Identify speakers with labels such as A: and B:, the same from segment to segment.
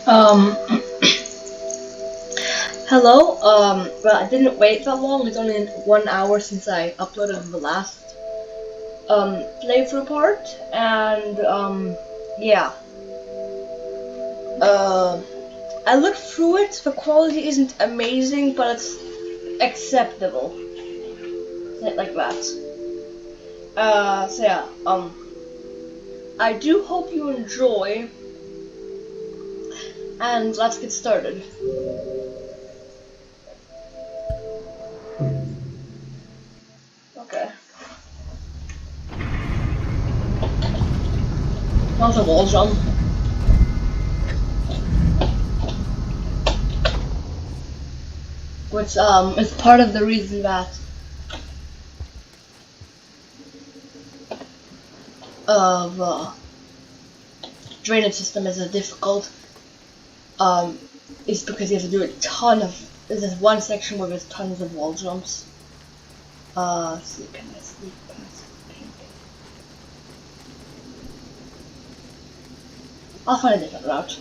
A: Um, Hello. Well, I didn't wait that long. It's only 1 hour since I uploaded the last playthrough part, and yeah. Uh, I looked through it. The quality isn't amazing, but it's acceptable. Like that. So yeah. I do hope you enjoy, and let's get started. Okay. Not a wall jump. Which is part of the reason that the drainage system is a difficult. Is because you have to do a ton of. There's this one section where there's tons of wall jumps. Let's see, can I sneak past pink? I'll find a different route.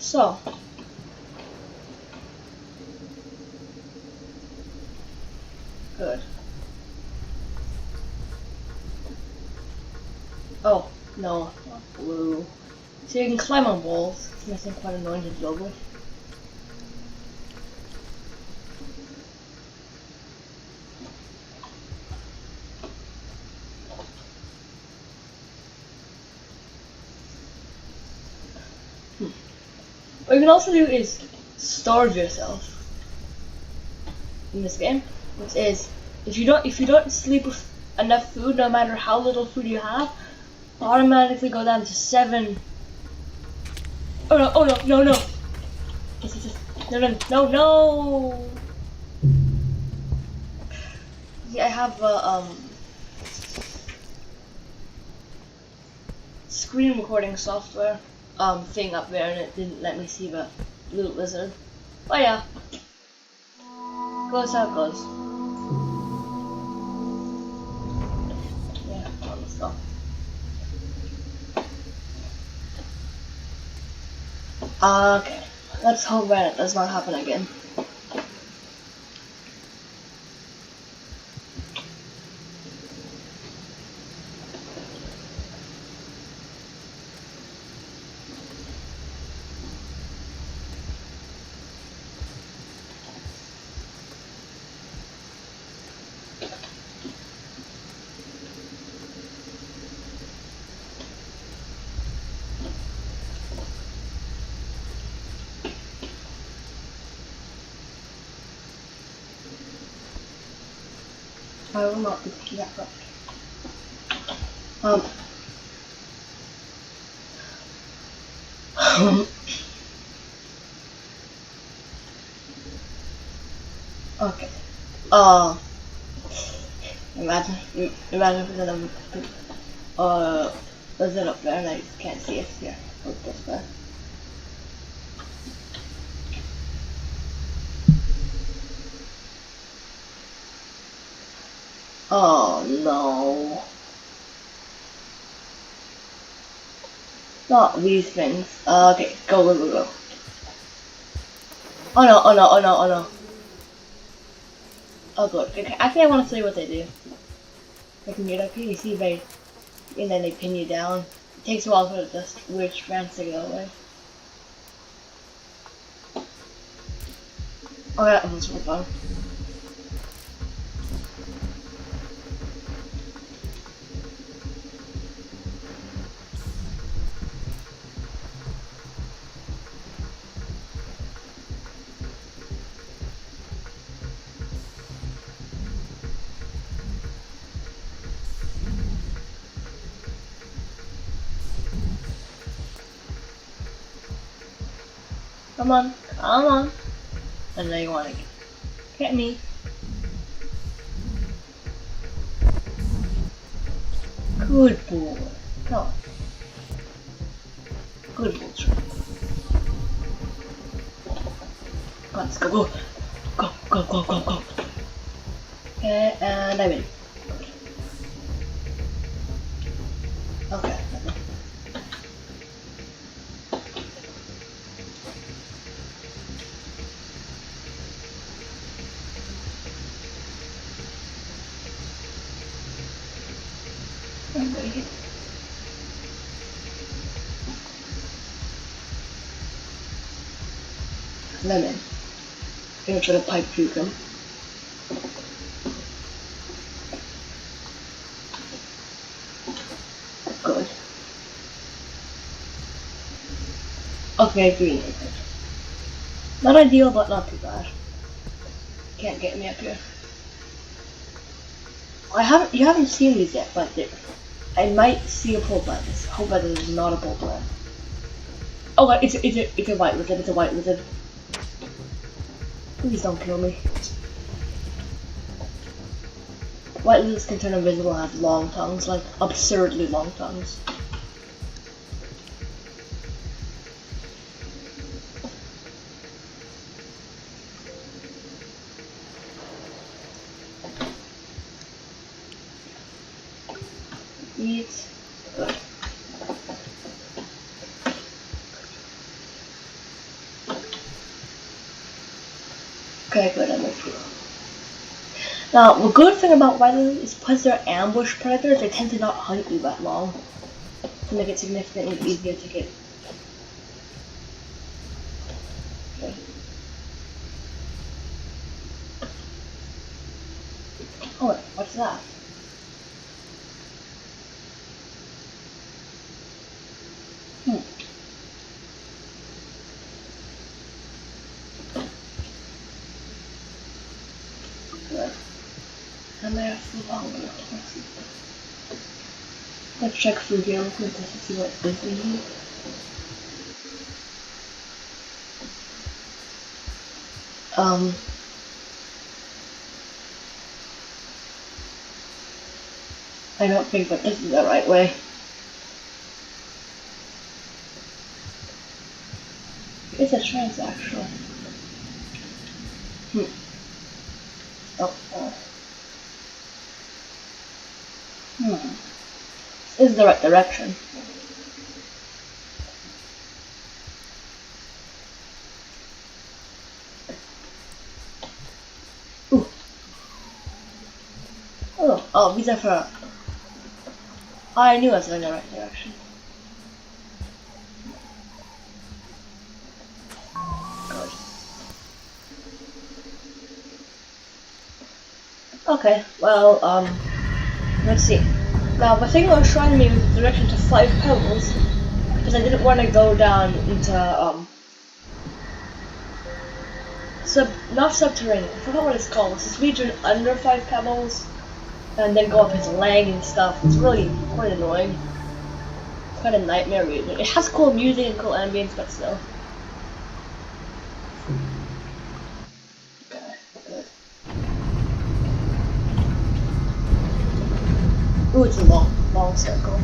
A: So. Good. Oh, no, not blue. So you can climb on walls. It's missing quite annoying to juggle. What you can also do is starve yourself in this game, which is if you don't sleep with enough food, no matter how little food you have, automatically go down to 7. Oh no! Oh no! No! No! No! No! No! No! Yeah, I have a screen recording software thing up there, and it didn't let me see the blue lizard. Oh yeah, goes how it goes. Yeah, let's go. Okay, let's hope that it does not happen again. I will not be picking that up. Okay. Imagine if there's lizard up there and I can't see it here. Look this way. Oh no. Not these things. Okay, go, go, go, go. Oh no, oh no, oh no, oh no. Oh good. Okay, I think I want to see what they do. They can get up here, you see they, and then they pin you down. It takes a while for the weird strands to go away. Oh yeah, that was really fun. Come on, come on. And now you want to get me. Good boy. Come on. Good boy. Let's go, go. Go, go, go, go, go. Okay, and I'm in. Okay. I'm waiting. Lemon. I'm gonna try to pipe juke him. Good. Okay, green. Not ideal, but not too bad. Can't get me up here. You haven't seen these yet, but I might see a pull by this. Hope that is not a pull by. Oh, it's a white wizard. It's a white wizard. Please don't kill me. White lizards can turn invisible and have long tongues, like absurdly long tongues. Eat. Good. Okay, good, I'm with you. Now, the good thing about white lizards is because they're ambush predators, they tend to not hunt you that long. To make it significantly easier to get. Okay. Oh, wait, what's that? Good. I'm there for long enough. Let's check food here real quick just to see what is in here. I don't think that this is the right way. It's a transaction. Oh. This is the right direction. Ooh. Oh, these are for. I knew I was going the right direction. Good. Okay, well, let's see. Now, the thing that was showing me was the direction to 5 pebbles, because I didn't want to go down into, not subterranean, I forgot what it's called. It's this region under 5 pebbles, and then go up his leg and stuff. It's really quite annoying. It's kind of nightmare region. It has cool music and cool ambience, but still. Okay, good. Ooh, it's a long circle.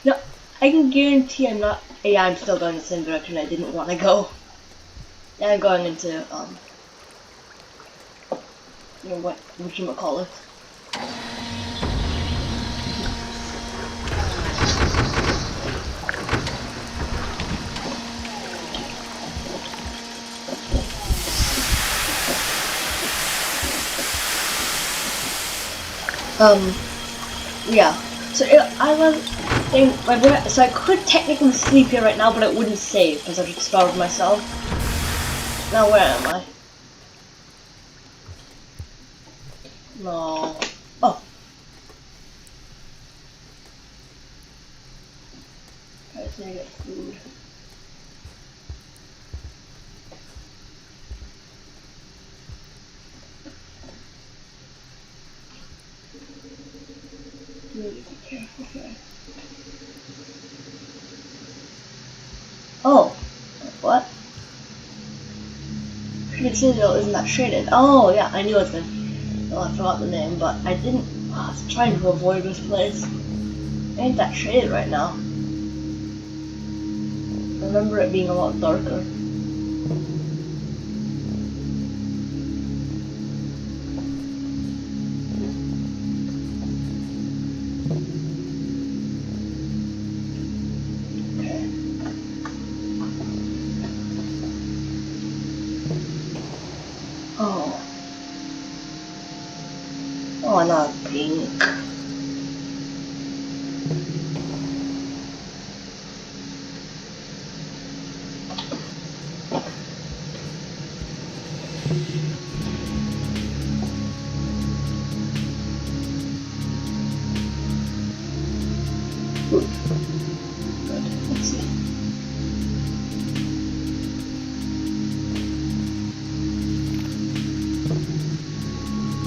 A: No, I can guarantee I'm not. Yeah, I'm still going the same direction I didn't want to go. Yeah, I'm going into you know what you call it. Yeah. So so I could technically sleep here right now, but it wouldn't save because I would starve myself. Now where am I? No. Oh. I just need to get food. Need to be careful here. Oh. What? Shaded Citadel isn't that shaded. Oh yeah, I knew it was gonna. Well, I forgot the name, but I didn't. I was trying to avoid this place. It ain't that shaded right now. I remember it being a lot darker. Oh. Oh, not pink. Ooh. Good. Let's see.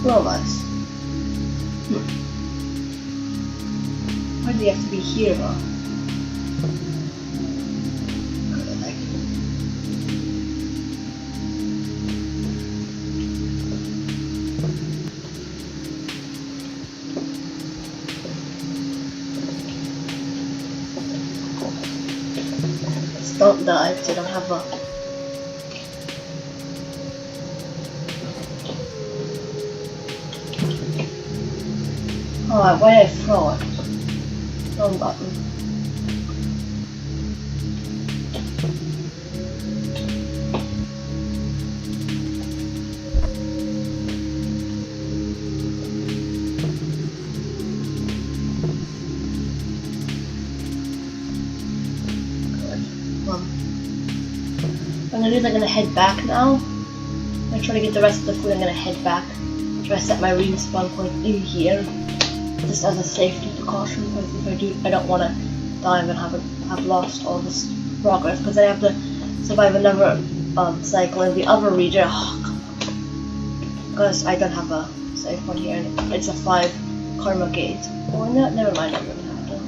A: Real nice. Why do you have to be here, though? Good, I like it. Just don't die if you don't have a. Oh, why did I throw it? Wrong button. What I'm gonna do is I'm gonna head back now. I'm gonna try to get the rest of the food. I'm gonna head back. Try to set my respawn point in here, just as a safety precaution. Because if I do, I don't want to dive and have lost all this progress. Because I have to survive another cycle in the other region. Oh, because I don't have a safe one here. And it's a 5 karma gate. Oh no, never mind. I'm gonna have to.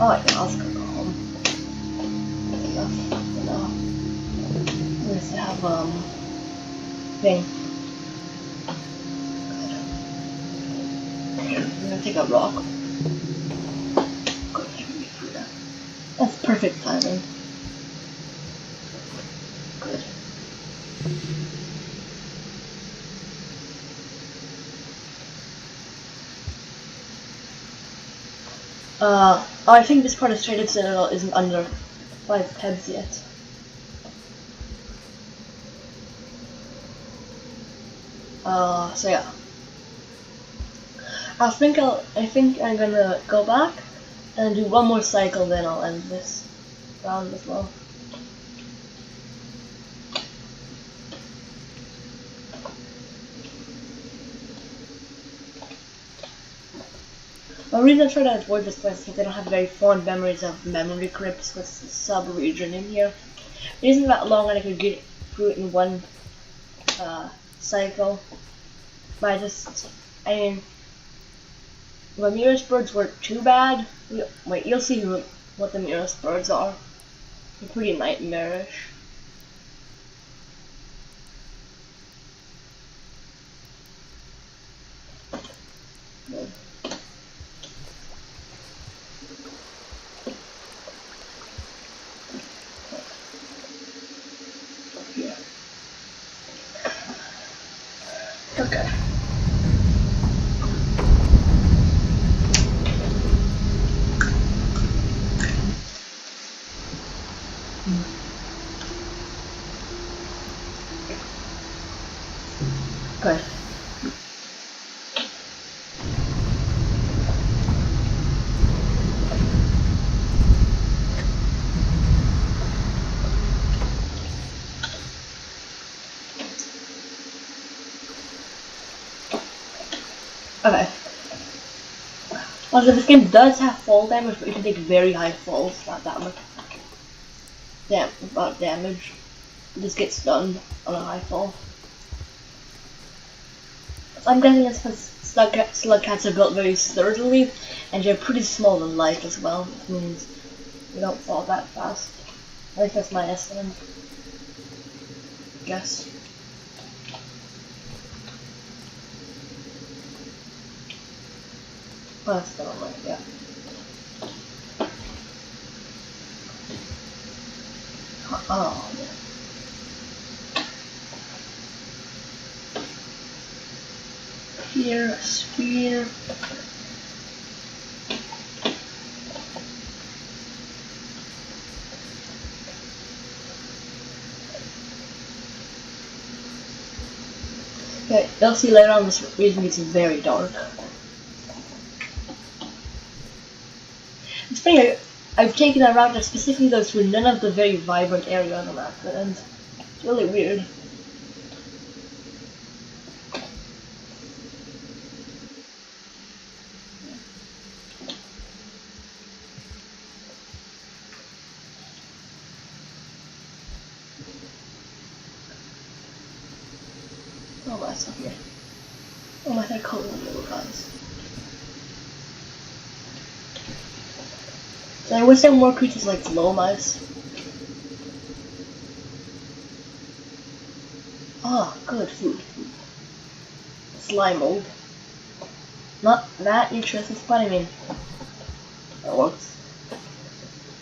A: Oh yeah, I'll just go home. Enough. We used to have thing. Here, I'm gonna take a rock. Good, give me food. That's perfect timing. Good. Oh, I think this part of Shaded Citadel isn't under 5 tabs yet. So yeah. I think I'm gonna go back and do one more cycle, then I'll end this round as well. The reason I try to avoid this place is because I don't have very fond memories of memory crypts with the sub-region in here. It isn't that long and I could get through it in one cycle. But I mean, the Mirror's birds weren't too bad. Wait, you'll see what the Mirror's birds are. They're pretty nightmarish. Good. Yeah. Okay. Good. Okay. Also, this game does have fall damage, but you can take very high falls, not that much. About damage. This gets stunned on a high fall. So I'm guessing it's because slug cats are built very sturdily, and they're pretty small and light as well, which means they don't fall that fast. At least that's my estimate. Guess. Oh, that's the one, yeah. Oh, yeah. Here, a spear. Okay, you'll see later on this region gets very dark. It's funny, I've taken a route that specifically goes through none of the very vibrant area on the map, and it's really weird. Oh, that's up here. Oh my, they're cold little guys. So I wish there were more creatures like slow mice. Ah, good food. Slime mold. Not that nutritious, but I mean, that works.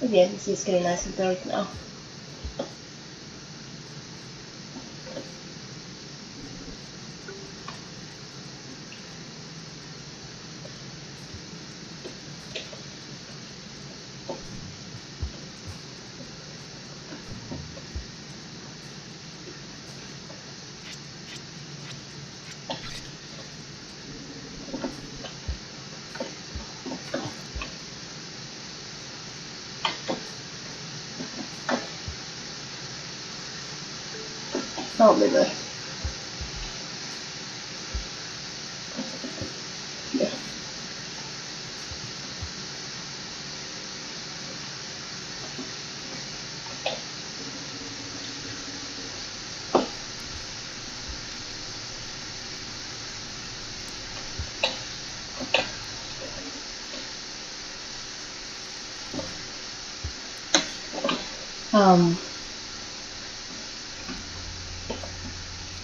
A: But yeah, you can see it's getting nice and dark now. Probably there. Yeah.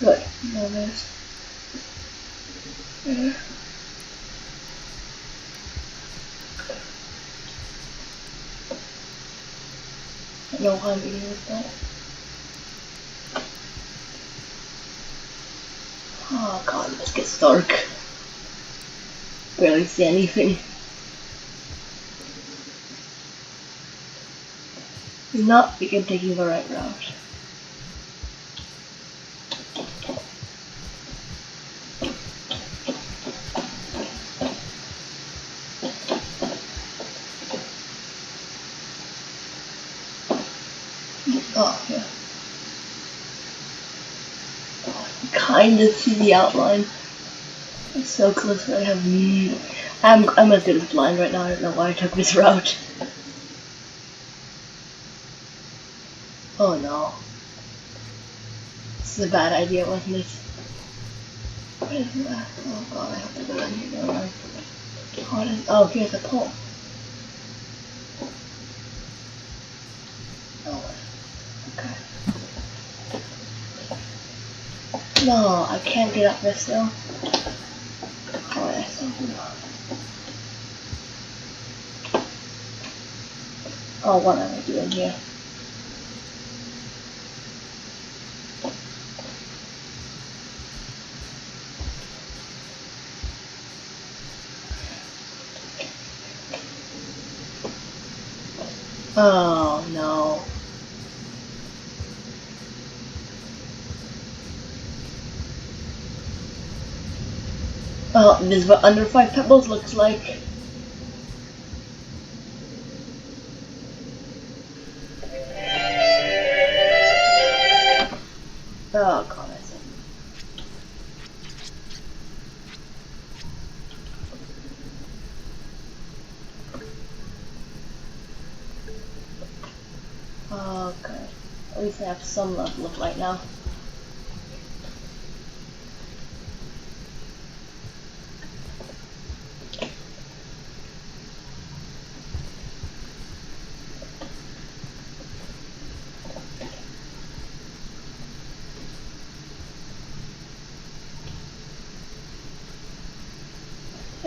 A: Good. Now there's there. No harm eating with that. Oh god, this gets dark. Barely see anything. Not begin taking the right route. Oh, yeah. Kind of see the outline. It's so close that I have. I'm a bit blind right now. I don't know why I took this route. Oh no. This is a bad idea, wasn't it? What is that? Oh god, I have to go down here, don't I? Oh, here's a pole. Oh, okay. No, I can't get up this though. Oh, that's so good. Oh, what am I doing here? Oh no. Well, this is what under 5 pebbles looks like. Oh god, I see. Okay. At least I have some level of light now.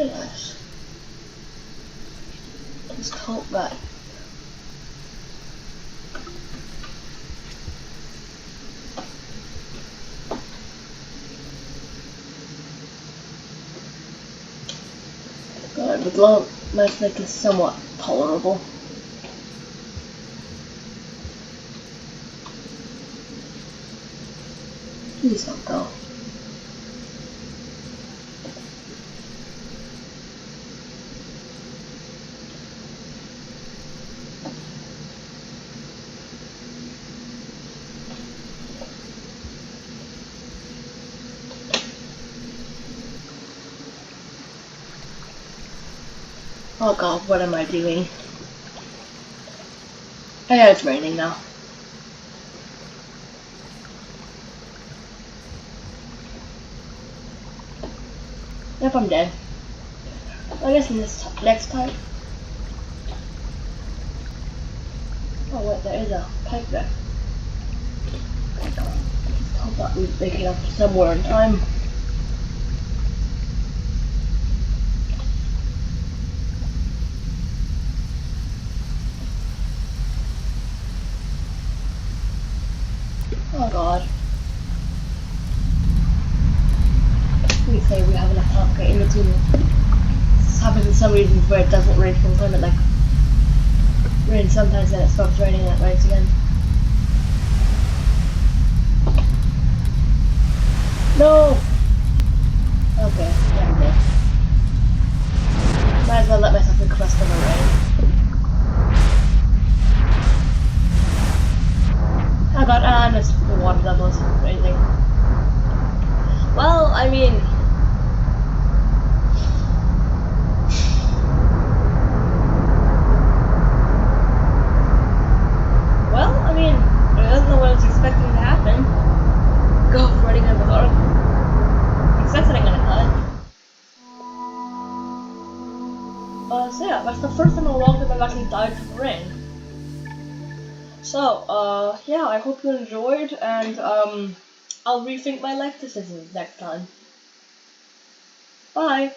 A: Anyways, let's hope that. God, the glow might make it somewhat tolerable. Please don't go. Oh god, what am I doing? Oh yeah, it's raining now. Yep, I'm dead. I guess next time. Oh wait, there is a pipe there. Hope that we make it up somewhere in time. Oh god. We say we have enough time to get in between. This happens in some regions where it doesn't rain full time, it like rains sometimes and it stops raining and it rains again. No! Okay, yeah, I'm dead. Might as well let myself encrust in the rain. Oh god, I missed the water levels or anything. Well, I mean... it wasn't what I was expecting to happen. Go running in the dark. Expecting I'm gonna cut. So yeah, that's the first time in a long time I've actually died from the rain. So, yeah, I hope you enjoyed, and, I'll rethink my life decisions next time. Bye!